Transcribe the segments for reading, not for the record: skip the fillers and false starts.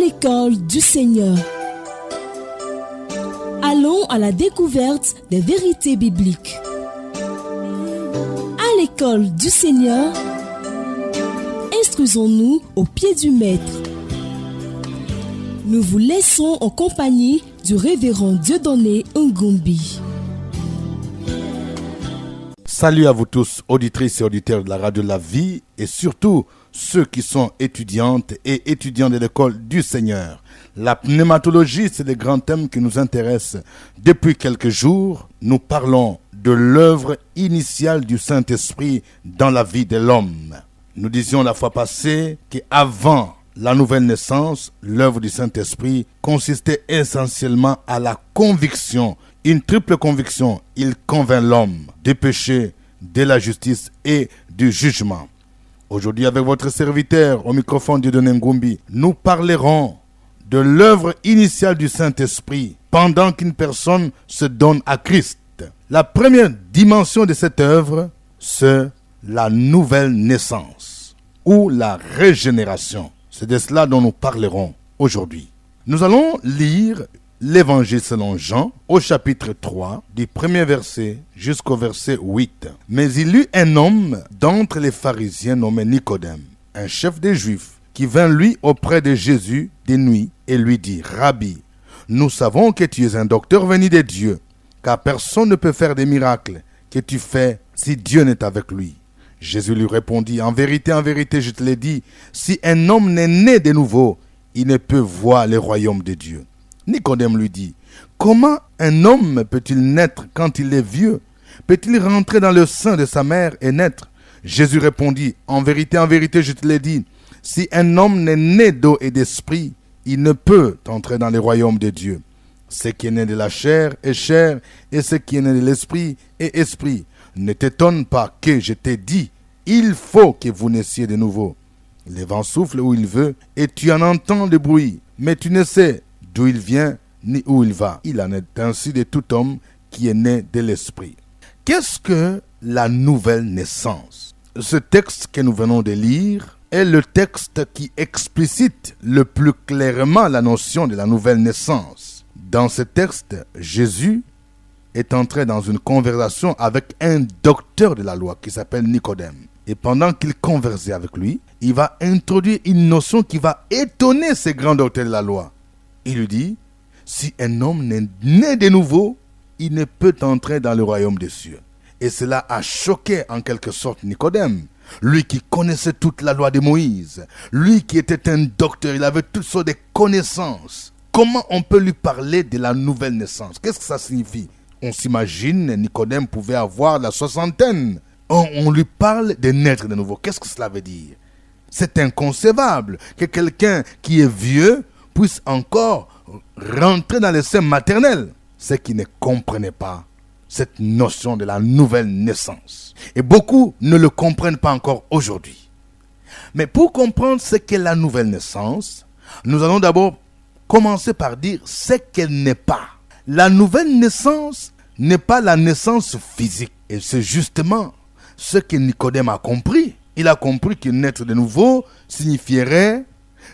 l'école du Seigneur. Allons à la découverte des vérités bibliques. À l'école du Seigneur, instruisons-nous au pied du Maître. Nous vous laissons en compagnie du révérend Dieudonné Ngumbi. Salut à vous tous, auditrices et auditeurs de la radio La Vie, et surtout ceux qui sont étudiantes et étudiants de l'école du Seigneur. La pneumatologie, c'est des grands thèmes qui nous intéressent. Depuis quelques jours, nous parlons de l'œuvre initiale du Saint-Esprit dans la vie de l'homme. Nous disions la fois passée qu'avant la nouvelle naissance, l'œuvre du Saint-Esprit consistait essentiellement à la conviction, une triple conviction. Il convainc l'homme du péché, de la justice et du jugement. Aujourd'hui, avec votre serviteur au microphone Dieudonné Ngumbi, nous parlerons de l'œuvre initiale du Saint-Esprit pendant qu'une personne se donne à Christ. La première dimension de cette œuvre, c'est la nouvelle naissance ou la régénération. C'est de cela dont nous parlerons aujourd'hui. Nous allons lire l'Évangile selon Jean au chapitre 3, du premier verset jusqu'au verset 8. Mais il y eut un homme d'entre les pharisiens nommé Nicodème, un chef des Juifs, qui vint lui auprès de Jésus de nuit et lui dit: Rabbi, nous savons que tu es un docteur venu de Dieu, car personne ne peut faire des miracles que tu fais si Dieu n'est avec lui. Jésus lui répondit: en vérité, je te l'ai dit, si un homme n'est né de nouveau, il ne peut voir le royaume de Dieu. Nicodème lui dit: comment un homme peut-il naître quand il est vieux? Peut-il rentrer dans le sein de sa mère et naître? Jésus répondit: en vérité, je te l'ai dit, si un homme n'est né d'eau et d'esprit, il ne peut entrer dans le royaume de Dieu. Ce qui est né de la chair est chair, et ce qui est né de l'esprit est esprit. Ne t'étonne pas que je t'ai dit, il faut que vous naissiez de nouveau. Le vent souffle où il veut, et tu en entends le bruit, mais tu ne sais d'où il vient, ni où il va. Il en est ainsi de tout homme qui est né de l'esprit. Qu'est-ce que la nouvelle naissance? Ce texte que nous venons de lire est le texte qui explicite le plus clairement la notion de la nouvelle naissance. Dans ce texte, Jésus est entré dans une conversation avec un docteur de la loi qui s'appelle Nicodème. Et pendant qu'il conversait avec lui, il va introduire une notion qui va étonner ces grands docteurs de la loi. Il lui dit: si un homme n'est né de nouveau, il ne peut entrer dans le royaume des cieux. Et cela a choqué en quelque sorte Nicodème. Lui qui connaissait toute la loi de Moïse, lui qui était un docteur, il avait toutes sortes de connaissances. Comment on peut lui parler de la nouvelle naissance? Qu'est-ce que ça signifie? On s'imagine, Nicodème pouvait avoir la soixantaine. On lui parle de naître de nouveau. Qu'est-ce que cela veut dire? C'est inconcevable que quelqu'un qui est vieux puisse encore rentrer dans le sein maternel. C'est qu'il ne comprenait pas cette notion de la nouvelle naissance. Et beaucoup ne le comprennent pas encore aujourd'hui. Mais pour comprendre ce qu'est la nouvelle naissance, nous allons d'abord commencer par dire ce qu'elle n'est pas. La nouvelle naissance n'est pas la naissance physique. Et c'est justement ce que Nicodème a compris. Il a compris que naître de nouveau signifierait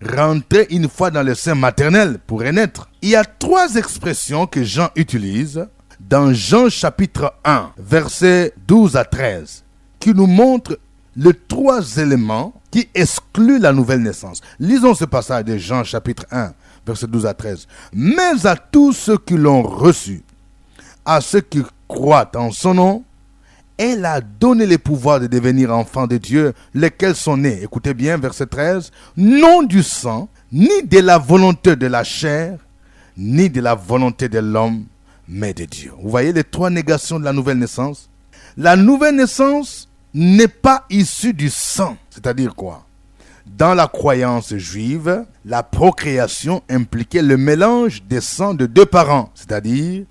rentrer une fois dans le sein maternel pour renaître. Il y a 3 expressions que Jean utilise dans Jean chapitre 1, versets 12 à 13, qui nous montrent les 3 éléments qui excluent la nouvelle naissance. Lisons ce passage de Jean chapitre 1, versets 12 à 13. Mais à tous ceux qui l'ont reçu, à ceux qui croient en son nom, elle a donné le pouvoir de devenir enfants de Dieu, lesquels sont nés, écoutez bien, verset 13, non du sang, ni de la volonté de la chair, ni de la volonté de l'homme, mais de Dieu. Vous voyez les 3 négations de la nouvelle naissance? La nouvelle naissance n'est pas issue du sang. C'est-à-dire quoi? Dans la croyance juive, la procréation impliquait le mélange des sangs de 2 parents. C'est-à-dire,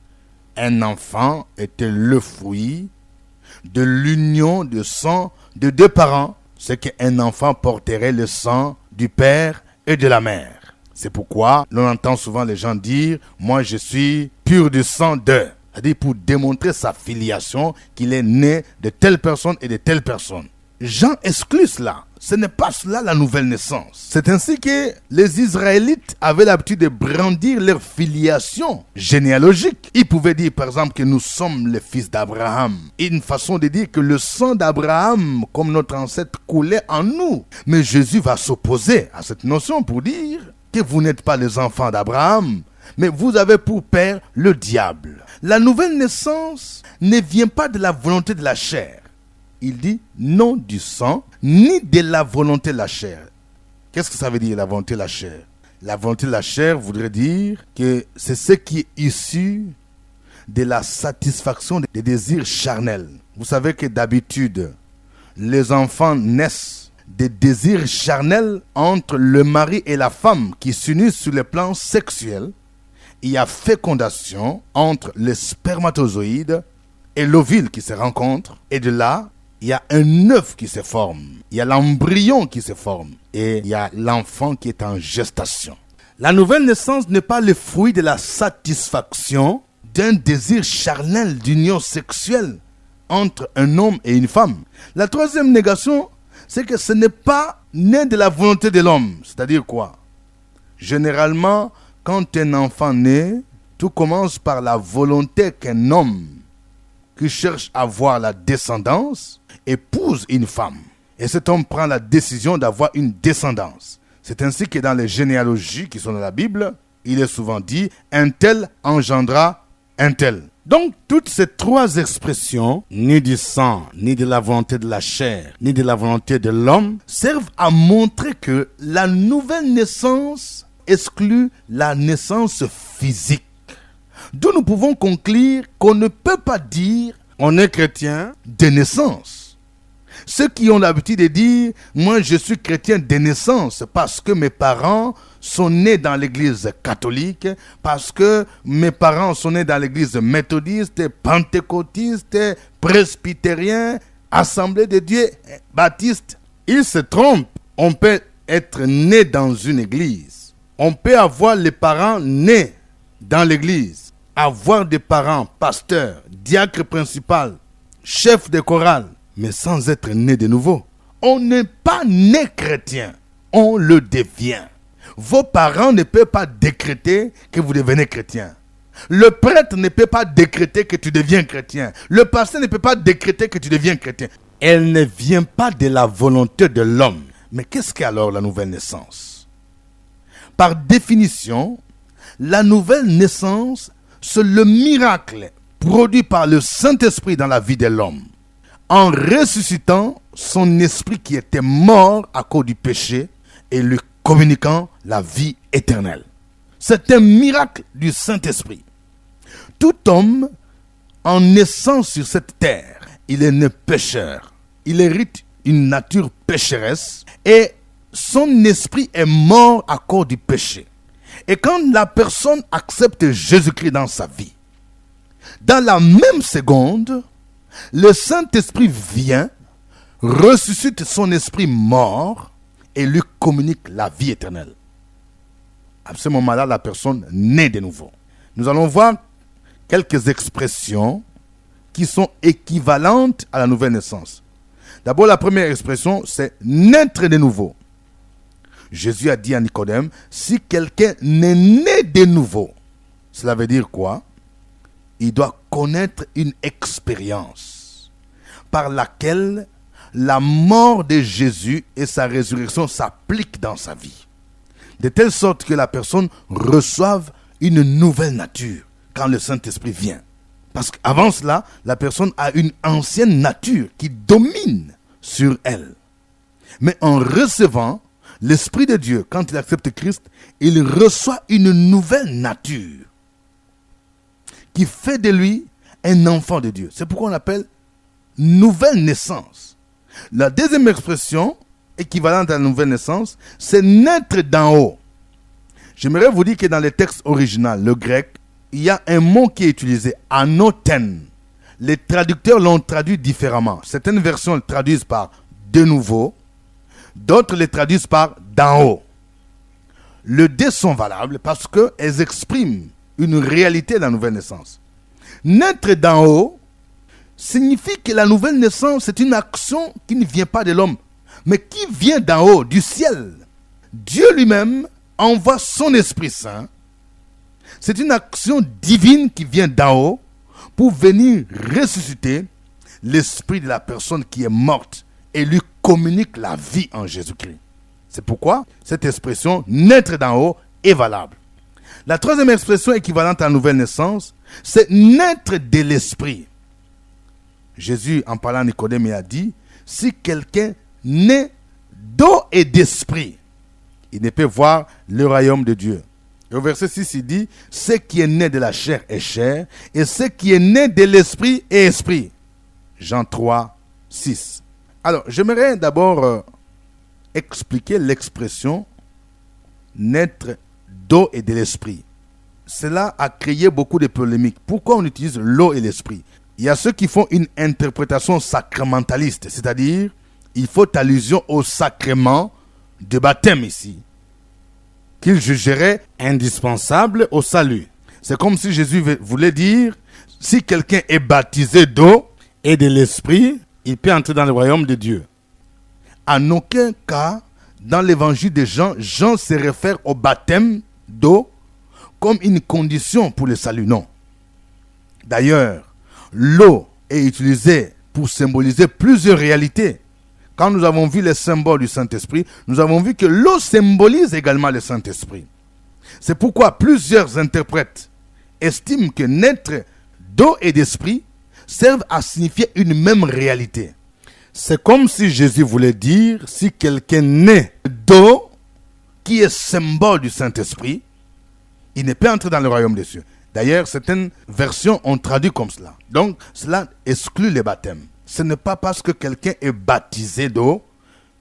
un enfant était le fruit de l'union de sang de 2 parents. C'est qu'un enfant porterait le sang du père et de la mère. C'est pourquoi l'on entend souvent les gens dire « moi je suis pur du sang de ». C'est-à-dire pour démontrer sa filiation, qu'il est né de telle personne et de telle personne. Jean exclut cela. Ce n'est pas cela la nouvelle naissance. C'est ainsi que les Israélites avaient l'habitude de brandir leur filiation généalogique. Ils pouvaient dire par exemple que nous sommes les fils d'Abraham. Une façon de dire que le sang d'Abraham, comme notre ancêtre, coulait en nous. Mais Jésus va s'opposer à cette notion pour dire que vous n'êtes pas les enfants d'Abraham, mais vous avez pour père le diable. La nouvelle naissance ne vient pas de la volonté de la chair. Il dit non du sang, ni de la volonté de la chair. Qu'est-ce que ça veut dire la volonté de la chair? La volonté de la chair voudrait dire que c'est ce qui est issu de la satisfaction des désirs charnels. Vous savez que d'habitude, les enfants naissent des désirs charnels entre le mari et la femme qui s'unissent sur le plan sexuel. Il y a fécondation entre les spermatozoïdes et l'ovule qui se rencontrent. Et de là, il y a un œuf qui se forme. Il y a l'embryon qui se forme. Et il y a l'enfant qui est en gestation. La nouvelle naissance n'est pas le fruit de la satisfaction d'un désir charnel d'union sexuelle entre un homme et une femme. La troisième négation, c'est que ce n'est pas né de la volonté de l'homme. C'est-à-dire quoi? Généralement, quand un enfant naît, tout commence par la volonté qu'un homme qui cherche à avoir la descendance épouse une femme. Et cet homme prend la décision d'avoir une descendance. C'est ainsi que dans les généalogies qui sont dans la Bible, il est souvent dit « un tel engendra un tel ». Donc, toutes ces trois expressions, ni du sang, ni de la volonté de la chair, ni de la volonté de l'homme, servent à montrer que la nouvelle naissance exclut la naissance physique. D'où nous pouvons conclure qu'on ne peut pas dire on est chrétien de naissance. Ceux qui ont l'habitude de dire moi je suis chrétien de naissance parce que mes parents sont nés dans l'église catholique, parce que mes parents sont nés dans l'église méthodiste, pentecôtiste, presbytérien, assemblée de Dieu, baptiste. Ils se trompent. On peut être né dans une église. On peut avoir les parents nés dans l'église, avoir des parents pasteurs, diacre principal, chef de chorale, mais sans être né de nouveau. On n'est pas né chrétien, on le devient. Vos parents ne peuvent pas décréter que vous devenez chrétien. Le prêtre ne peut pas décréter que tu deviens chrétien. Le pasteur ne peut pas décréter que tu deviens chrétien. Elle ne vient pas de la volonté de l'homme. Mais qu'est-ce qu'est alors la nouvelle naissance? Par définition, la nouvelle naissance, c'est le miracle produit par le Saint-Esprit dans la vie de l'homme, en ressuscitant son esprit qui était mort à cause du péché et lui communiquant la vie éternelle. C'est un miracle du Saint-Esprit. Tout homme, en naissant sur cette terre, il est né pécheur. Il hérite une nature pécheresse et son esprit est mort à cause du péché. Et quand la personne accepte Jésus-Christ dans sa vie, dans la même seconde, le Saint-Esprit vient, ressuscite son esprit mort et lui communique la vie éternelle. À ce moment-là, la personne naît de nouveau. Nous allons voir quelques expressions qui sont équivalentes à la nouvelle naissance. D'abord, la première expression, c'est naître de nouveau. Jésus a dit à Nicodème, si quelqu'un n'est né de nouveau, cela veut dire quoi? Il doit connaître une expérience par laquelle la mort de Jésus et sa résurrection s'appliquent dans sa vie. De telle sorte que la personne reçoive une nouvelle nature quand le Saint-Esprit vient. Parce qu'avant cela, la personne a une ancienne nature qui domine sur elle. Mais en recevant l'Esprit de Dieu, quand il accepte Christ, il reçoit une nouvelle nature qui fait de lui un enfant de Dieu. C'est pourquoi on l'appelle nouvelle naissance. La deuxième expression équivalente à la nouvelle naissance, c'est naître d'en haut. J'aimerais vous dire que dans le texte original, le grec, il y a un mot qui est utilisé, anoten. Les traducteurs l'ont traduit différemment. Certaines versions le traduisent par de nouveau, d'autres le traduisent par d'en haut. Les deux sont valables parce qu'elles expriment une réalité de la nouvelle naissance. Naître d'en haut, signifie que la nouvelle naissance, c'est une action qui ne vient pas de l'homme, mais qui vient d'en haut, du ciel. Dieu lui-même envoie son Esprit Saint. C'est une action divine qui vient d'en haut pour venir ressusciter l'esprit de la personne qui est morte et lui communique la vie en Jésus-Christ. C'est pourquoi cette expression « naître d'en haut » est valable. La troisième expression équivalente à la nouvelle naissance, c'est « naître de l'esprit ». Jésus, en parlant à Nicodème, il a dit « si quelqu'un naît d'eau et d'esprit, il ne peut voir le royaume de Dieu ». Et au verset 6, il dit « ce qui est né de la chair est chair, et ce qui est né de l'esprit est esprit ». Jean 3, 6. Alors, j'aimerais d'abord expliquer l'expression « naître d'eau et de l'esprit ». Cela a créé beaucoup de polémiques. Pourquoi on utilise l'eau et l'esprit? Il y a ceux qui font une interprétation sacramentaliste, c'est-à-dire il faut allusion au sacrement de baptême ici, qu'ils jugeraient indispensable au salut. C'est comme si Jésus voulait dire, si quelqu'un est baptisé d'eau et de l'esprit, il peut entrer dans le royaume de Dieu. En aucun cas, dans l'évangile de Jean, Jean se réfère au baptême d'eau comme une condition pour le salut, non. D'ailleurs, l'eau est utilisée pour symboliser plusieurs réalités. Quand nous avons vu les symboles du Saint-Esprit, nous avons vu que l'eau symbolise également le Saint-Esprit. C'est pourquoi plusieurs interprètes estiment que naître d'eau et d'esprit servent à signifier une même réalité. C'est comme si Jésus voulait dire, si quelqu'un naît d'eau, qui est symbole du Saint-Esprit, il ne peut entrer dans le royaume des cieux. D'ailleurs, certaines versions ont traduit comme cela. Donc, cela exclut les baptêmes. Ce n'est pas parce que quelqu'un est baptisé d'eau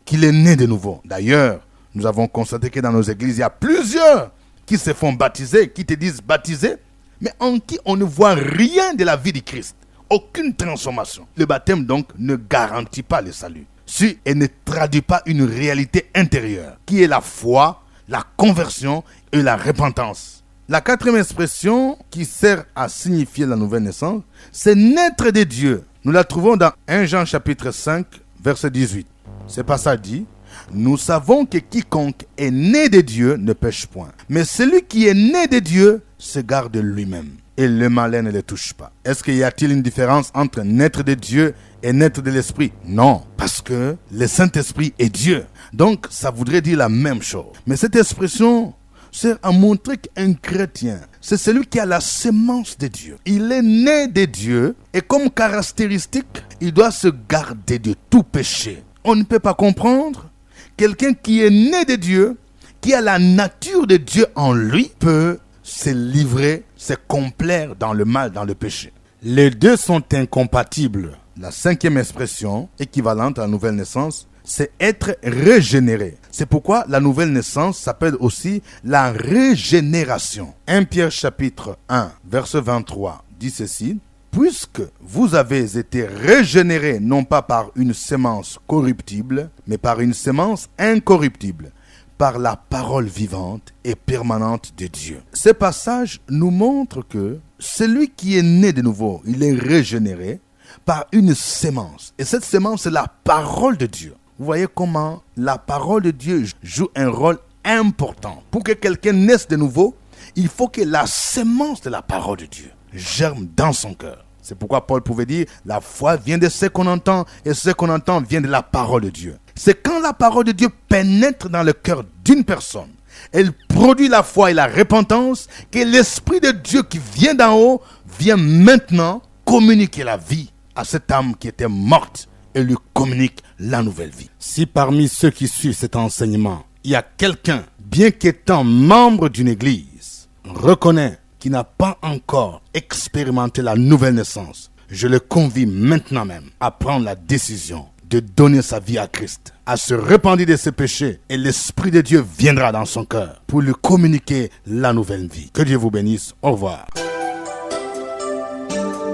qu'il est né de nouveau. D'ailleurs, nous avons constaté que dans nos églises, il y a plusieurs qui se font baptiser, qui te disent baptisés, mais en qui on ne voit rien de la vie de Christ. Aucune transformation. Le baptême, donc, ne garantit pas le salut. Si elle ne traduit pas une réalité intérieure, qui est la foi, la conversion et la repentance. La quatrième expression qui sert à signifier la nouvelle naissance, c'est naître de Dieu. Nous la trouvons dans 1 Jean chapitre 5, verset 18. Ce passage dit, « Nous savons que quiconque est né de Dieu ne pêche point. Mais celui qui est né de Dieu se garde lui-même. Et le malin ne le touche pas. » Est-ce qu'il y a-t-il une différence entre naître de Dieu et naître de l'Esprit? Non, parce que le Saint-Esprit est Dieu. Donc, ça voudrait dire la même chose. Mais cette expression sert à montrer qu'un chrétien, c'est celui qui a la sémence de Dieu. Il est né de Dieu et comme caractéristique, il doit se garder de tout péché. On ne peut pas comprendre. Quelqu'un qui est né de Dieu, qui a la nature de Dieu en lui, peut se livrer, se complaire dans le mal, dans le péché. Les deux sont incompatibles. La cinquième expression, équivalente à la nouvelle naissance, c'est être régénéré. C'est pourquoi la nouvelle naissance s'appelle aussi la régénération. 1 Pierre chapitre 1, verset 23 dit ceci. « Puisque vous avez été régénérés non pas par une sémence corruptible, mais par une sémence incorruptible, par la parole vivante et permanente de Dieu. » Ce passage nous montre que celui qui est né de nouveau, il est régénéré par une sémence. Et cette sémence, c'est la parole de Dieu. Vous voyez comment la parole de Dieu joue un rôle important. Pour que quelqu'un naisse de nouveau, il faut que la sémence de la parole de Dieu germe dans son cœur. C'est pourquoi Paul pouvait dire, la foi vient de ce qu'on entend et ce qu'on entend vient de la parole de Dieu. C'est quand la parole de Dieu pénètre dans le cœur d'une personne, elle produit la foi et la repentance, que l'Esprit de Dieu qui vient d'en haut vient maintenant communiquer la vie à cette âme qui était morte et lui communique la nouvelle vie. Si parmi ceux qui suivent cet enseignement, il y a quelqu'un, bien qu'étant membre d'une église, reconnaît qu'il n'a pas encore expérimenté la nouvelle naissance, je le convie maintenant même à prendre la décision de donner sa vie à Christ, à se repentir de ses péchés, et l'Esprit de Dieu viendra dans son cœur pour lui communiquer la nouvelle vie. Que Dieu vous bénisse. Au revoir.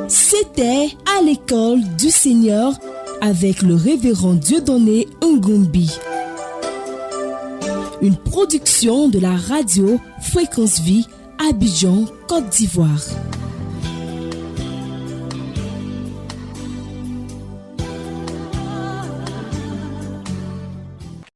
C'était à l'école du Seigneur avec le révérend Dieudonné Ngumbi. Une production de la radio Fréquence Vie, Abidjan, Côte d'Ivoire.